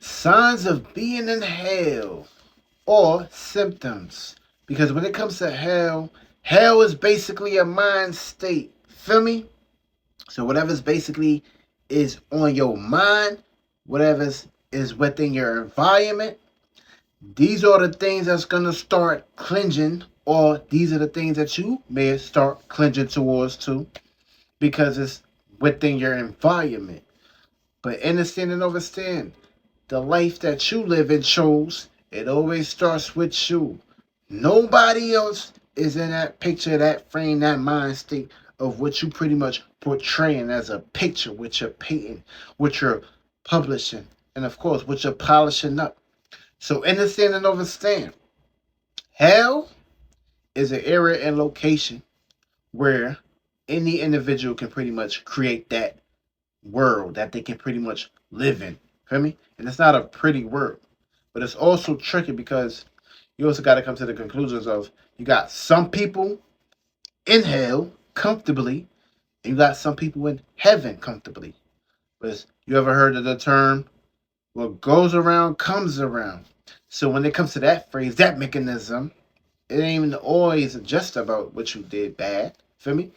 Signs of being in hell or symptoms. Because when it comes to hell, hell is basically a mind state. Feel me? So whatever's basically is on your mind, whatever's is within your environment, these are the things that's gonna start cleansing, or these are the things that you may start cleansing towards too, because it's within your environment. But understand and understand, the life that you live and chose, it always starts with you. Nobody else is in that picture, that frame, that mind state of what you pretty much portraying as a picture, what you're painting, what you're publishing, and of course, what you're polishing up. So understand and understand. Hell is an area and location where any individual can pretty much create that world that they can pretty much live in. Feel me? And it's not a pretty world, but it's also tricky because you also got to come to the conclusions of you got some people in hell comfortably, and you got some people in heaven comfortably. But you ever heard of the term "what goes around comes around"? So when it comes to that phrase, that mechanism, it ain't even always just about what you did bad. Feel me?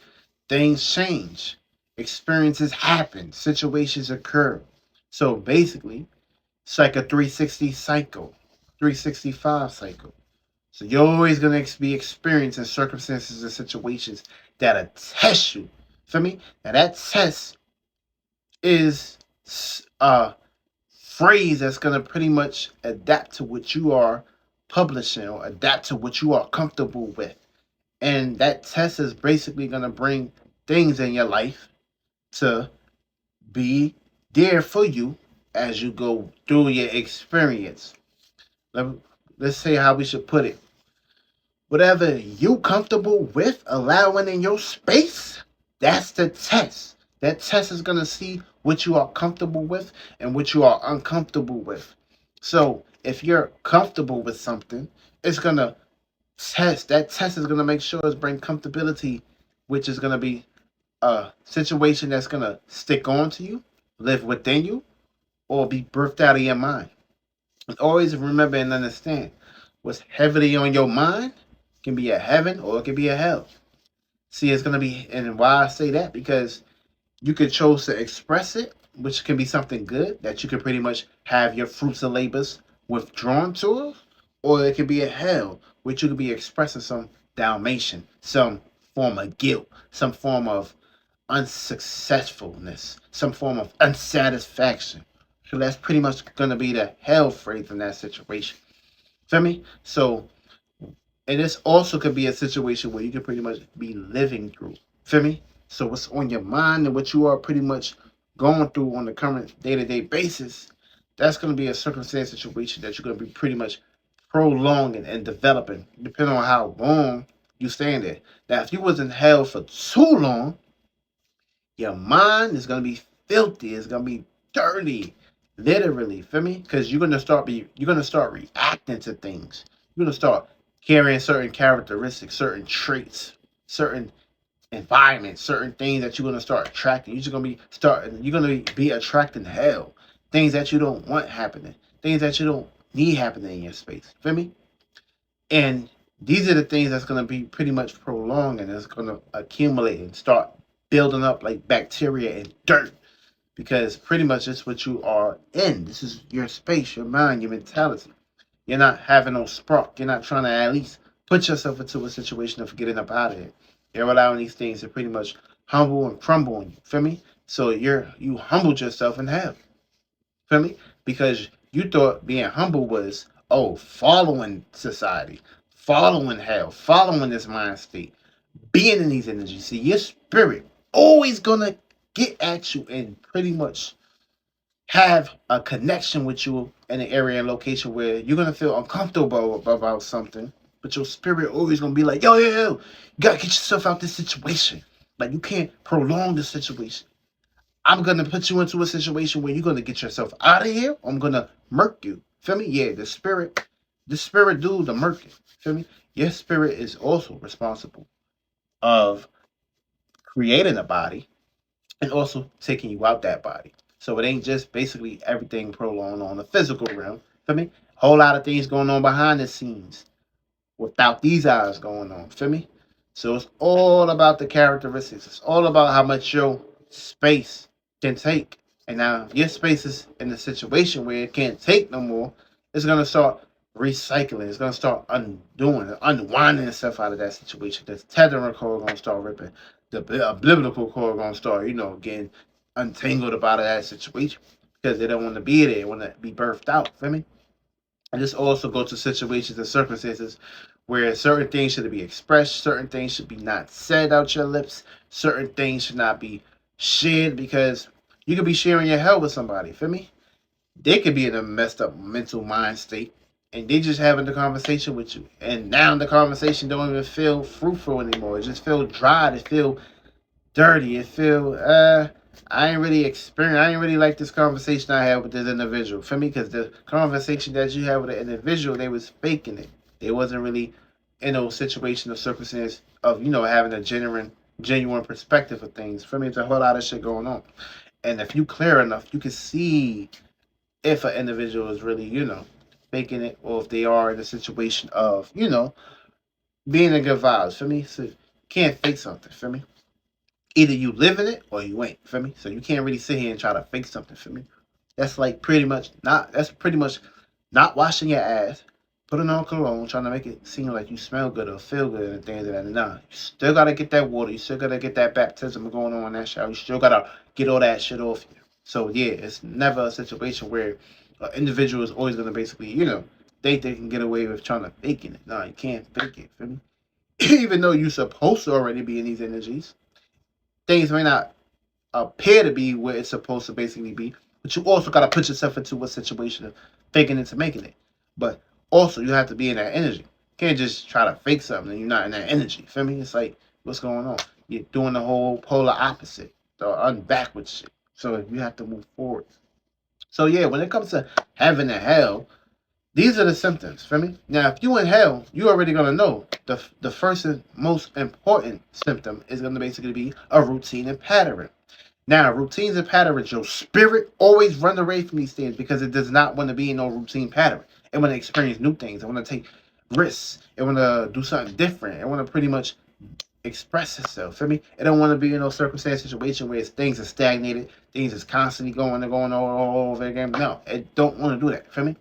Things change, experiences happen, situations occur. So basically, it's like a 360 cycle, 365 cycle. So you're always going to be experiencing circumstances and situations that'll test you. Feel me? Now that test is a phrase that's going to pretty much adapt to what you are publishing or adapt to what you are comfortable with. And that test is basically going to bring things in your life to be there for you as you go through your experience. Let, let's say how we should put it. Whatever you comfortable with allowing in your space, that's the test. That test is going to see what you are comfortable with and what you are uncomfortable with. So if you're comfortable with something, it's going to test. That test is going to make sure it's bring comfortability, which is going to be a situation that's going to stick on to you, live within you, or be birthed out of your mind. And always remember and understand what's heavily on your mind can be a heaven or it can be a hell. See, it's going to be, and why I say that, because you could choose to express it, which can be something good that you can pretty much have your fruits and labors withdrawn to it, or it could be a hell, which you could be expressing some dalmatian, some form of guilt, some form of unsuccessfulness, some form of unsatisfaction. So that's pretty much going to be the hell phrase in that situation. Feel me? So, and this also could be a situation where you can pretty much be living through. Feel me? So, what's on your mind and what you are pretty much going through on the current day to day basis, that's going to be a circumstance situation that you're going to be pretty much prolonging and developing, depending on how long you stay in there. Now, if you was in hell for too long, your mind is gonna be filthy. It's gonna be dirty, literally. Feel me? Because you're gonna start reacting to things. You're gonna start carrying certain characteristics, certain traits, certain environments, certain things that you're gonna start attracting. You're just gonna be starting. You're gonna be attracting hell. Things that you don't want happening. Things that you don't need happening in your space. Feel me? And these are the things that's going to be pretty much prolonged and it's going to accumulate and start building up like bacteria and dirt because pretty much it's what you are in. This is your space, your mind, your mentality. You're not having no spark. You're not trying to at least put yourself into a situation of getting up out of it. You're allowing these things to pretty much humble and crumble on you. Feel me? So you humbled yourself in hell. Feel me? Because you thought being humble was, oh, following society, following hell, following this mind state, being in these energies. See, your spirit always gonna get at you and pretty much have a connection with you in an area and location where you're gonna feel uncomfortable about something, but your spirit always gonna be like, yo, you gotta get yourself out this situation. Like you can't prolong the situation. I'm gonna put you into a situation where you're gonna get yourself out of here. I'm gonna murk you. Feel me? Yeah, the spirit do the murking. Feel me? Your spirit is also responsible of creating a body and also taking you out that body. So it ain't just basically everything prolonged on the physical realm. Feel me? Whole lot of things going on behind the scenes without these eyes going on. Feel me? So it's all about the characteristics. It's all about how much your space can take. And now if your space is in a situation where it can't take no more, it's gonna start recycling. It's gonna start unwinding itself out of that situation. The tethering cord gonna start ripping. The umbilical cord gonna start, getting untangled about that situation because they don't want to be there. They want to be birthed out. Feel me? And this also goes to situations and circumstances where certain things should be expressed, certain things should be not said out your lips, certain things should not be shared because you could be sharing your hell with somebody. Feel me? They could be in a messed up mental mind state and they just having the conversation with you. And now the conversation don't even feel fruitful anymore. It just feel dry. It feel dirty. It feel I ain't really like this conversation I had with this individual. For me, because the conversation that you had with the individual, they was faking it. They wasn't really in a situation or circumstance of, having a genuine perspective of things. For me, it's a whole lot of shit going on. And if you clear enough, you can see if an individual is really, faking it, or if they are in a situation of, being a good vibes. For me, so you can't fake something. For me, either you live in it or you ain't. Feel me? So you can't really sit here and try to fake something. For me, that's like pretty much not. That's pretty much not washing your ass, putting on cologne, trying to make it seem like you smell good or feel good and things like that. Nah, you still gotta get that water. You still gotta get that baptism going on in that shower. You still gotta get all that shit off you. So yeah, it's never a situation where an individual is always gonna basically, think they can get away with trying to fake it. Nah, you can't fake it. Feel me? Even though you're supposed to already be in these energies, things may not appear to be where it's supposed to basically be, but you also got to put yourself into a situation of faking it to making it. But also, you have to be in that energy. You can't just try to fake something and you're not in that energy. Feel me? It's like, what's going on? You're doing the whole polar opposite, the unbackwards shit. So you have to move forward. So yeah, when it comes to heaven and hell, these are the symptoms. Feel me? Now, if you in hell, you already gonna know the first and most important symptom is gonna basically be a routine and pattern. Now, routines and patterns, your spirit always run away from these things because it does not want to be in no routine pattern. It want to experience new things. It want to take risks. It want to do something different. It want to pretty much express itself. Feel me? It don't want to be in no circumstance situation where things are stagnated, things is constantly going and going all over again. No, it don't want to do that. Feel me?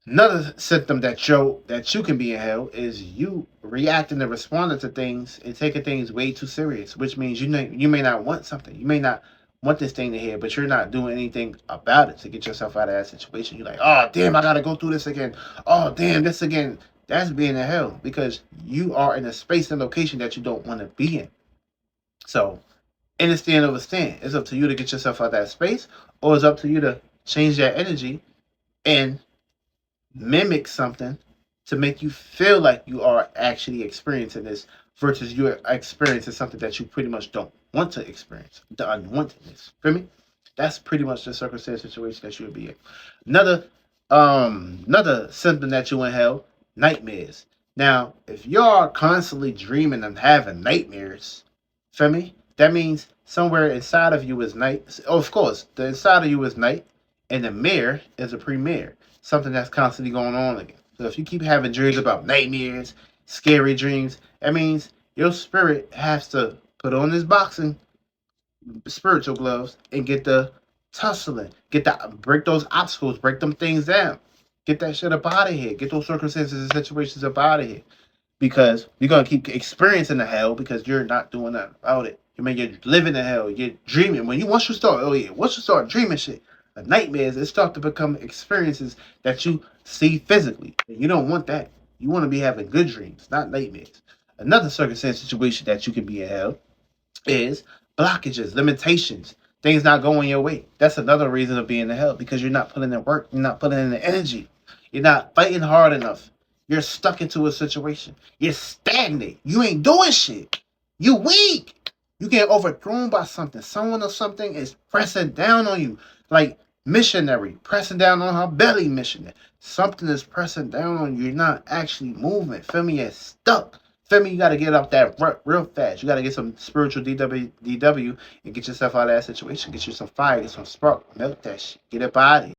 Another symptom that you can be in hell is you reacting and responding to things and taking things way too serious, which means you may not want something, you may not want this thing to hear, but you're not doing anything about it to get yourself out of that situation. You're like, oh damn, I gotta go through this again. Oh damn, this again. That's being in hell because you are in a space and location that you don't want to be in. So, understand, overstand. It's up to you to get yourself out of that space, or it's up to you to change that energy and mimic something to make you feel like you are actually experiencing this versus you're experiencing something that you pretty much don't want to experience. The unwantedness. Feel me? That's pretty much the circumstance situation that you would be in. Another symptom that you inhale, nightmares. Now, if you're constantly dreaming and having nightmares, feel me? That means somewhere inside of you is night. Oh, of course, the inside of you is night, and the mirror is a premiere, something that's constantly going on again. So if you keep having dreams about nightmares, scary dreams, that means your spirit has to put on this boxing spiritual gloves and get the tussling, break those obstacles, break them things down, get that shit up out of here, get those circumstances and situations up out of here, because you're gonna keep experiencing the hell because you're not doing nothing about it. I mean, you're living the hell. You're dreaming. Once you start dreaming shit, the nightmares, it start to become experiences that you see physically. And you don't want that. You want to be having good dreams, not nightmares. Another circumstance situation that you can be in hell is blockages, limitations, things not going your way. That's another reason of being in hell because you're not putting in work, you're not putting in the energy, you're not fighting hard enough. You're stuck into a situation. You're stagnant. You ain't doing shit. You weak. You get overthrown by something. Someone or something is pressing down on you. Like missionary pressing down on her belly missionary. Something is pressing down on you. You're not actually moving. Feel me? You're stuck. Feel me? You got to get off that rut real fast. You got to get some spiritual DW and get yourself out of that situation. Get you some fire, get some spark, milk that shit. Get up out of it.